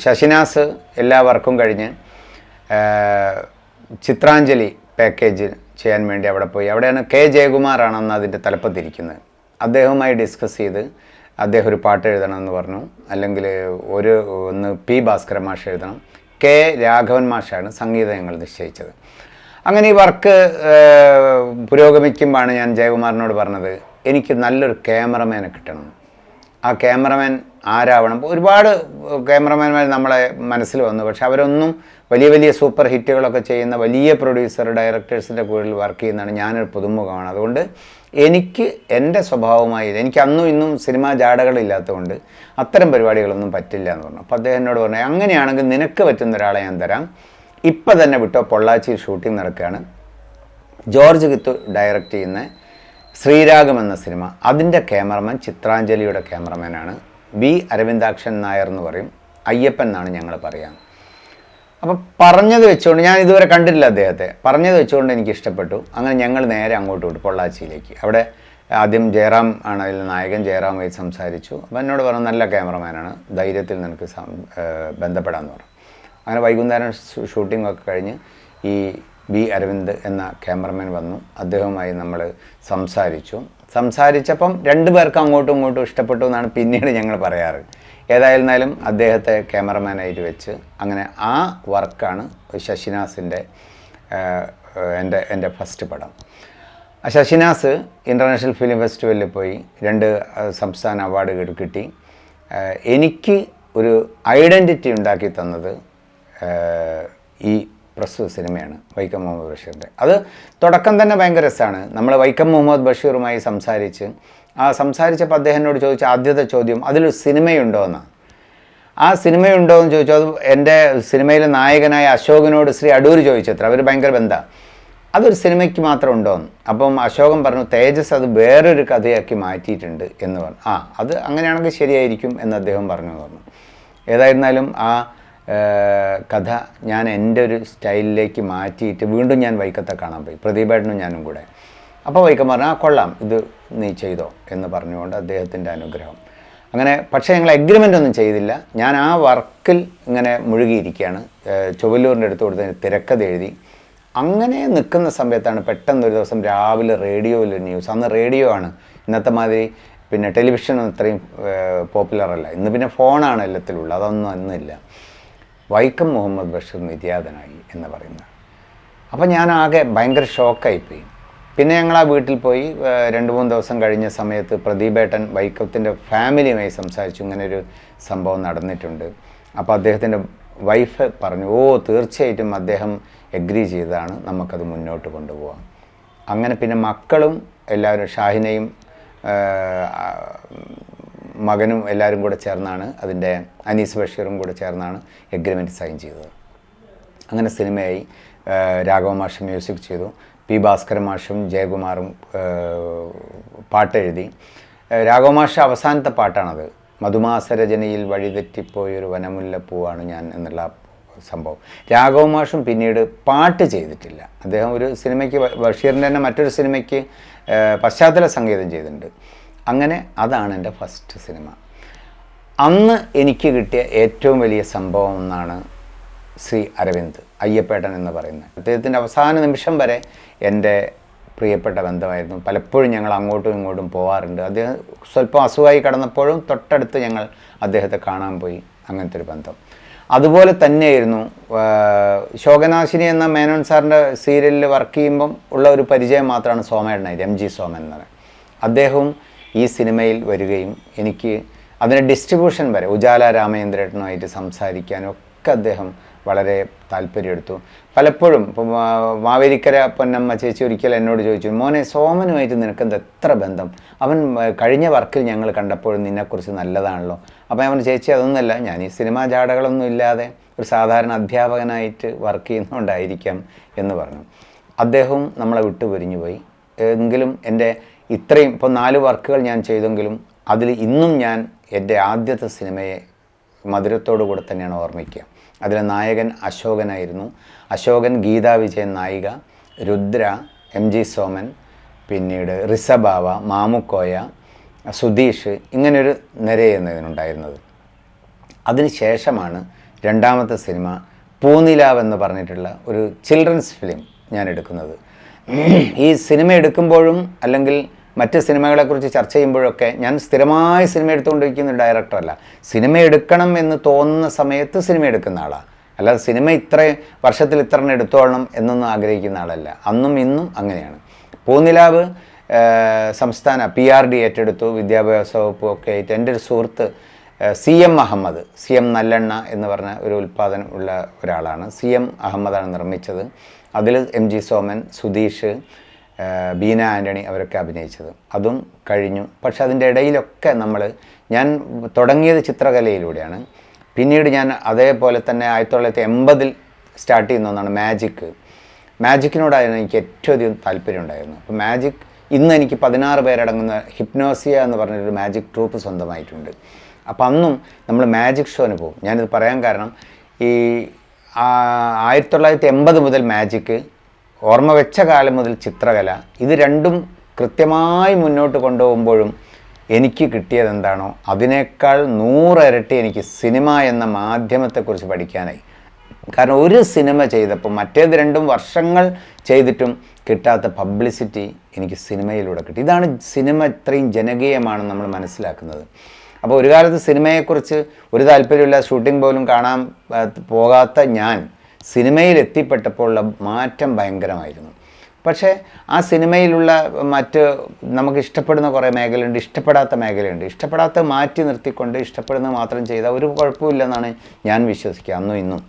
ശശിനാസ് എല്ലാ വർക്കും കഴിഞ്ഞ് ചിത്രാഞ്ജലി പാക്കേജ് ചെയ്യാൻ വേണ്ടി അവിടെ പോയി. അവിടെയാണ് കെ ജയകുമാറാണ് അന്ന് അതിൻ്റെ തലപ്പത്തിരിക്കുന്നത്. അദ്ദേഹവുമായി ഡിസ്കസ് ചെയ്ത് അദ്ദേഹം ഒരു പാട്ട് എഴുതണമെന്ന് പറഞ്ഞു. അല്ലെങ്കിൽ ഒന്ന് പി ഭാസ്കര മാഷ് എഴുതണം. കെ രാഘവൻ മാഷാണ് സംഗീതം ഞങ്ങൾ നിശ്ചയിച്ചത്. അങ്ങനെ ഈ വർക്ക് പുരോഗമിക്കുമ്പോഴാണ് ഞാൻ ജയകുമാറിനോട് പറഞ്ഞത്, എനിക്ക് നല്ലൊരു ക്യാമറമാനെ കിട്ടണം. ആ ക്യാമറമാൻ ആരാവണം? ഒരുപാട് ക്യാമറമാൻമാർ നമ്മളെ മനസ്സിൽ വന്നു. പക്ഷെ അവരൊന്നും വലിയ വലിയ സൂപ്പർ ഹിറ്റുകളൊക്കെ ചെയ്യുന്ന വലിയ പ്രൊഡ്യൂസർ ഡയറക്ടേഴ്സിൻ്റെ കീഴിൽ വർക്ക് ചെയ്യുന്നതാണ്. ഞാനൊരു പുതുമുഖമാണ്. അതുകൊണ്ട് എനിക്ക് എൻ്റെ സ്വഭാവമായി, എനിക്ക് അന്നും ഇന്നും സിനിമാ ജാടകളില്ലാത്തതുകൊണ്ട് അത്തരം പരിപാടികളൊന്നും പറ്റില്ല എന്ന് പറഞ്ഞു. അപ്പോൾ അദ്ദേഹം എന്നോട് പറഞ്ഞു, അങ്ങനെയാണെങ്കിൽ നിനക്ക് പറ്റുന്ന ഒരാളെ ഞാൻ തരാം, ഇപ്പം തന്നെ വിട്ടോ, പൊള്ളാച്ചിയിൽ ഷൂട്ടിംഗ് നടക്കുകയാണ്. ജോർജ് കിത്തു ഡയറക്റ്റ് ചെയ്യുന്ന ശ്രീരാഗം എന്ന സിനിമ, അതിൻ്റെ ക്യാമറമാൻ ചിത്രാഞ്ജലിയുടെ ക്യാമറമാനാണ്. വി അരവിന്ദാക്ഷൻ നായർ എന്ന് പറയും, അയ്യപ്പൻ എന്നാണ് ഞങ്ങൾ പറയാം. അപ്പോൾ പറഞ്ഞത് വെച്ചുകൊണ്ട്, ഞാൻ ഇതുവരെ കണ്ടിട്ടില്ല അദ്ദേഹത്തെ, പറഞ്ഞത് വെച്ചുകൊണ്ട് എനിക്ക് ഇഷ്ടപ്പെട്ടു. അങ്ങനെ ഞങ്ങൾ നേരെ അങ്ങോട്ട് വിട്ടു, പൊള്ളാച്ചിയിലേക്ക്. അവിടെ ആദ്യം ജയറാം ആണ് അതിൽ നായകൻ. ജയറാമായി സംസാരിച്ചു. അപ്പോൾ എന്നോട് പറഞ്ഞു, നല്ല ക്യാമറമാനാണ്, ധൈര്യത്തിൽ നിനക്ക് ബന്ധപ്പെടാമെന്ന് പറഞ്ഞു. അങ്ങനെ വൈകുന്നേരം ഷൂട്ടിംഗ് ഒക്കെ കഴിഞ്ഞ് ഈ ബി അരവിന്ദ് എന്ന ക്യാമറമാൻ വന്നു. അദ്ദേഹവുമായി നമ്മൾ സംസാരിച്ചപ്പം രണ്ടുപേർക്കും അങ്ങോട്ടും ഇങ്ങോട്ടും ഇഷ്ടപ്പെട്ടു എന്നാണ് പിന്നീട് ഞങ്ങൾ പറയാറ്. ഏതായിരുന്നാലും അദ്ദേഹത്തെ ക്യാമറമാനായിട്ട് വെച്ച് അങ്ങനെ ആ വർക്കാണ് ശശിനാസിൻ്റെ എൻ്റെ ഫസ്റ്റ് പടം. ശശിനാസ് ഇൻ്റർനാഷണൽ ഫിലിം ഫെസ്റ്റിവലിൽ പോയി 2 സംസ്ഥാന അവാർഡുകൾ കിട്ടി. എനിക്ക് ഒരു ഐഡൻറ്റിറ്റി ഉണ്ടാക്കി തന്നത് ഈ പ്രസ്തുത സിനിമയാണ്, വൈക്കം മുഹമ്മദ് ബഷീറിൻ്റെ. അത് തുടക്കം തന്നെ ഭയങ്കര രസമാണ്. നമ്മൾ വൈക്കം മുഹമ്മദ് ബഷീറുമായി സംസാരിച്ചപ്പോൾ അദ്ദേഹം എന്നോട് ചോദിച്ച ആദ്യത്തെ ചോദ്യം, അതിലൊരു സിനിമയുണ്ടോ എന്നാണ്. ആ സിനിമയുണ്ടോ എന്ന് ചോദിച്ചു. അത് എൻ്റെ സിനിമയിലെ നായകനായ അശോകനോട് ശ്രീ അടൂർ ചോദിച്ചത്ര, അവർ ഭയങ്കര ബന്ധമാണ്, അതൊരു സിനിമയ്ക്ക് മാത്രം ഉണ്ടോ എന്ന്. അപ്പം അശോകൻ പറഞ്ഞു, തേജസ് അത് വേറൊരു കഥയാക്കി മാറ്റിയിട്ടുണ്ട് എന്ന് പറഞ്ഞു. അത് അങ്ങനെയാണെങ്കിൽ ശരിയായിരിക്കും എന്ന് അദ്ദേഹം പറഞ്ഞു. ഏതായിരുന്നാലും ആ കഥ ഞാൻ എൻ്റെ ഒരു സ്റ്റൈലിലേക്ക് മാറ്റിയിട്ട് വീണ്ടും ഞാൻ വൈക്കത്തെ കാണാൻ പോയി, പ്രദീപേട്ടനും ഞാനും കൂടെ. അപ്പോൾ വൈക്കം പറഞ്ഞു, കൊള്ളാം, ഇത് നീ ചെയ്തോ എന്ന് പറഞ്ഞുകൊണ്ട് അദ്ദേഹത്തിൻ്റെ അനുഗ്രഹം. അങ്ങനെ പക്ഷേ ഞങ്ങൾ എഗ്രിമെൻ്റ് ഒന്നും ചെയ്തില്ല. ഞാൻ ആ വർക്കിൽ ഇങ്ങനെ മുഴുകിയിരിക്കുകയാണ്. ചൊവ്വല്ലൂരിൻ്റെ അടുത്ത് കൊടുത്ത് തിരക്കഥ എഴുതി അങ്ങനെ നിൽക്കുന്ന സമയത്താണ് പെട്ടെന്നൊരു ദിവസം രാവിലെ റേഡിയോയിൽ ന്യൂസ്. അന്ന് റേഡിയോ ആണ്, ഇന്നത്തെ മാതിരി പിന്നെ ടെലിവിഷനൊന്നും ഇത്രയും പോപ്പുലറല്ല. ഇന്ന് പിന്നെ ഫോണാണ് എല്ലാത്തിലുള്ളത്, അതൊന്നും അന്നില്ല. വൈക്കം മുഹമ്മദ് ബഷീർ നിര്യാതനായി എന്ന് പറയുന്നത്. അപ്പോൾ ഞാൻ ആകെ ഭയങ്കര ഷോക്കായിപ്പോയി. പിന്നെ ഞങ്ങൾ ആ വീട്ടിൽ പോയി 2-3 ദിവസം കഴിഞ്ഞ സമയത്ത് പ്രദീപേട്ടൻ വൈക്കത്തിൻ്റെ ഫാമിലിയുമായി സംസാരിച്ചു, ഇങ്ങനൊരു സംഭവം നടന്നിട്ടുണ്ട്. അപ്പോൾ അദ്ദേഹത്തിൻ്റെ വൈഫ് പറഞ്ഞു, തീർച്ചയായിട്ടും അദ്ദേഹം എഗ്രി ചെയ്തതാണ്, നമുക്കത് മുന്നോട്ട് കൊണ്ടുപോകാം. അങ്ങനെ പിന്നെ മക്കളും എല്ലാവരും, ഷാഹിനയും മകനും എല്ലാവരും കൂടെ ചേർന്നാണ്, അതിൻ്റെ അനീസ് ബഷീറും കൂടെ ചേർന്നാണ് എഗ്രിമെൻറ്റ് സൈൻ ചെയ്തത്. അങ്ങനെ സിനിമയായി. രാഘവ മാഷ് മ്യൂസിക് ചെയ്തു, പി ഭാസ്കര മാഷും ജയകുമാറും പാട്ടെഴുതി. രാഘവ മാഷ് അവസാനത്തെ പാട്ടാണത്, മധുമാസരചനയിൽ വഴിതെറ്റിപ്പോയൊരു വനമുല്ലപ്പൂവാണ് ഞാൻ എന്നുള്ള സംഭവം. രാഘവ മാഷും പിന്നീട് പാട്ട് ചെയ്തിട്ടില്ല. അദ്ദേഹം ഒരു സിനിമയ്ക്ക്, ബഷീറിൻ്റെ തന്നെ മറ്റൊരു സിനിമയ്ക്ക് പശ്ചാത്തല സംഗീതം ചെയ്തിട്ടുണ്ട്. അങ്ങനെ അതാണ് എൻ്റെ ഫസ്റ്റ് സിനിമ. അന്ന് എനിക്ക് കിട്ടിയ ഏറ്റവും വലിയ സംഭവം എന്നാണ് ശ്രീ അരവിന്ദ് അയ്യപ്പേട്ടൻ എന്ന് പറയുന്നത്. അദ്ദേഹത്തിൻ്റെ അവസാന നിമിഷം വരെ എൻ്റെ പ്രിയപ്പെട്ട ബന്ധമായിരുന്നു. പലപ്പോഴും ഞങ്ങൾ അങ്ങോട്ടും ഇങ്ങോട്ടും പോകാറുണ്ട്. അദ്ദേഹം സ്വല്പം അസുഖമായി കിടന്നപ്പോഴും തൊട്ടടുത്ത് ഞങ്ങൾ അദ്ദേഹത്തെ കാണാൻ പോയി. അങ്ങനത്തെ ഒരു ബന്ധം. അതുപോലെ തന്നെയായിരുന്നു ശോകനാശിനി എന്ന മേനോൻ സാറിൻ്റെ സീരിയലിൽ വർക്ക് ചെയ്യുമ്പം ഉള്ള ഒരു പരിചയം മാത്രമാണ് സോമേട്ടനായിട്ട്, MG സോമൻ എന്ന് പറയുന്നത്. അദ്ദേഹവും ഈ സിനിമയിൽ വരികയും എനിക്ക് അതിൻ്റെ ഡിസ്ട്രിബ്യൂഷൻ വരെ ഉജാല രാമചന്ദ്രേട്ടനുമായിട്ട് സംസാരിക്കാനും ഒക്കെ അദ്ദേഹം വളരെ താല്പര്യമെടുത്തു. പലപ്പോഴും ഇപ്പോൾ മാവേലിക്കര പൊന്നമ്മ ചേച്ചി ഒരിക്കൽ എന്നോട് ചോദിച്ചു, മോനെ സോമനുമായിട്ട് നിനക്കെന്താ എത്ര ബന്ധം? അവൻ കഴിഞ്ഞ വർക്കിൽ ഞങ്ങൾ കണ്ടപ്പോഴും നിന്നെക്കുറിച്ച് നല്ലതാണല്ലോ. അപ്പോൾ അവൻ ചേച്ചി അതൊന്നുമല്ല, ഞാൻ ഈ സിനിമാ ജാടകളൊന്നും ഇല്ലാതെ ഒരു സാധാരണ അധ്യാപകനായിട്ട് വർക്ക് ചെയ്യുന്നതുകൊണ്ടായിരിക്കാം എന്ന് പറഞ്ഞു. അദ്ദേഹവും നമ്മളെ വിട്ടു പിരിഞ്ഞു പോയി. എങ്കിലും എൻ്റെ ഇത്രയും ഇപ്പോൾ 4 വർക്കുകൾ ഞാൻ ചെയ്തെങ്കിലും അതിൽ ഇന്നും ഞാൻ എൻ്റെ ആദ്യത്തെ സിനിമയെ മധുരത്തോടു കൂടെ തന്നെയാണ് ഓർമ്മിക്കുക. അതിലെ നായകൻ അശോകനായിരുന്നു. അശോകൻ, ഗീതാ വിജയൻ നായിക, രുദ്ര, MG സോമൻ, പിന്നീട് റിസബാവ, മാമുക്കോയ, സുധീഷ്, ഇങ്ങനെയൊരു നിരയെന്നതിനുണ്ടായിരുന്നത്. അതിനുശേഷമാണ് രണ്ടാമത്തെ സിനിമ പൂനിലാവ് എന്ന് പറഞ്ഞിട്ടുള്ള ഒരു ചിൽഡ്രൻസ് ഫിലിം ഞാൻ എടുക്കുന്നത്. ഈ സിനിമ എടുക്കുമ്പോഴും അല്ലെങ്കിൽ മറ്റ് സിനിമകളെക്കുറിച്ച് ചർച്ച ചെയ്യുമ്പോഴൊക്കെ ഞാൻ സ്ഥിരമായി സിനിമ എടുത്തുകൊണ്ടിരിക്കുന്ന ഒരു ഡയറക്ടറല്ല. സിനിമ എടുക്കണം എന്ന് തോന്നുന്ന സമയത്ത് സിനിമ എടുക്കുന്ന ആളാണ്. അല്ലാതെ സിനിമ വർഷത്തിൽ ഇത്ര എടുത്തോളണം എന്നൊന്നും ആഗ്രഹിക്കുന്ന ആളല്ല. അന്നും ഇന്നും അങ്ങനെയാണ്. പൂനിലാവ് സംസ്ഥാന PRD ഏറ്റെടുത്തു, വിദ്യാഭ്യാസ വകുപ്പ് ഒക്കെ ആയിട്ട്. എൻ്റെ ഒരു സുഹൃത്ത് CM അഹമ്മദ്, CM നല്ലെണ്ണ എന്ന് പറഞ്ഞ ഒരു ഉൽപ്പാദനം ഉള്ള ഒരാളാണ്. CM അഹമ്മദാണ് നിർമ്മിച്ചത്. അതിൽ MG സോമൻ, സുധീഷ്, ബീന ആൻ്റണി അവരൊക്കെ അഭിനയിച്ചത്. അതും കഴിഞ്ഞു. പക്ഷെ അതിൻ്റെ ഇടയിലൊക്കെ ഞാൻ തുടങ്ങിയത് ചിത്രകലയിലൂടെയാണ്. പിന്നീട് ഞാൻ അതേപോലെ തന്നെ 1980 സ്റ്റാർട്ട് ചെയ്യുന്ന ഒന്നാണ് മാജിക്കിനോടായിരുന്നു എനിക്ക് ഏറ്റവും അധികം താല്പര്യം ഉണ്ടായിരുന്നു. അപ്പോൾ മാജിക് ഇന്ന് എനിക്ക് 16 പേരടങ്ങുന്ന ഹിപ്നോസിയ എന്ന് പറഞ്ഞൊരു മാജിക് ട്രൂപ്പ് സ്വന്തമായിട്ടുണ്ട്. അപ്പോൾ അന്നും നമ്മൾ മാജിക് ഷോന് പോകും. ഞാനിത് പറയാൻ കാരണം ഈ 1980 മുതൽ മാജിക്ക്, ഓർമ്മ വെച്ച കാലം മുതൽ ചിത്രകല, ഇത് രണ്ടും കൃത്യമായി മുന്നോട്ട് കൊണ്ടുപോകുമ്പോഴും എനിക്ക് കിട്ടിയത് എന്താണോ അതിനേക്കാൾ 100 ഇരട്ടി എനിക്ക് സിനിമ എന്ന മാധ്യമത്തെക്കുറിച്ച് പഠിക്കാനായി. കാരണം ഒരു സിനിമ ചെയ്തപ്പോൾ മറ്റേത് രണ്ടും വർഷങ്ങൾ ചെയ്തിട്ടും കിട്ടാത്ത പബ്ലിസിറ്റി എനിക്ക് സിനിമയിലൂടെ കിട്ടി. ഇതാണ് സിനിമ ഇത്രയും ജനകീയമാണെന്ന് നമ്മൾ മനസ്സിലാക്കുന്നത്. അപ്പോൾ ഒരു കാലത്ത് സിനിമയെക്കുറിച്ച് ഒരു താല്പര്യമില്ല, ഷൂട്ടിംഗ് പോലും കാണാൻ പോകാത്ത ഞാൻ സിനിമയിൽ എത്തിപ്പെട്ടപ്പോൾ ഉള്ള മാറ്റം ഭയങ്കരമായിരുന്നു. പക്ഷേ ആ സിനിമയിലുള്ള നമുക്ക് ഇഷ്ടപ്പെടുന്ന കുറേ മേഖലയുണ്ട്, ഇഷ്ടപ്പെടാത്ത മേഖലയുണ്ട്. ഇഷ്ടപ്പെടാത്ത മാറ്റി നിർത്തിക്കൊണ്ട് ഇഷ്ടപ്പെടുന്നത് മാത്രം ചെയ്താൽ ഒരു കുഴപ്പമില്ലെന്നാണ് ഞാൻ വിശ്വസിക്കുക, അന്നും ഇന്നും.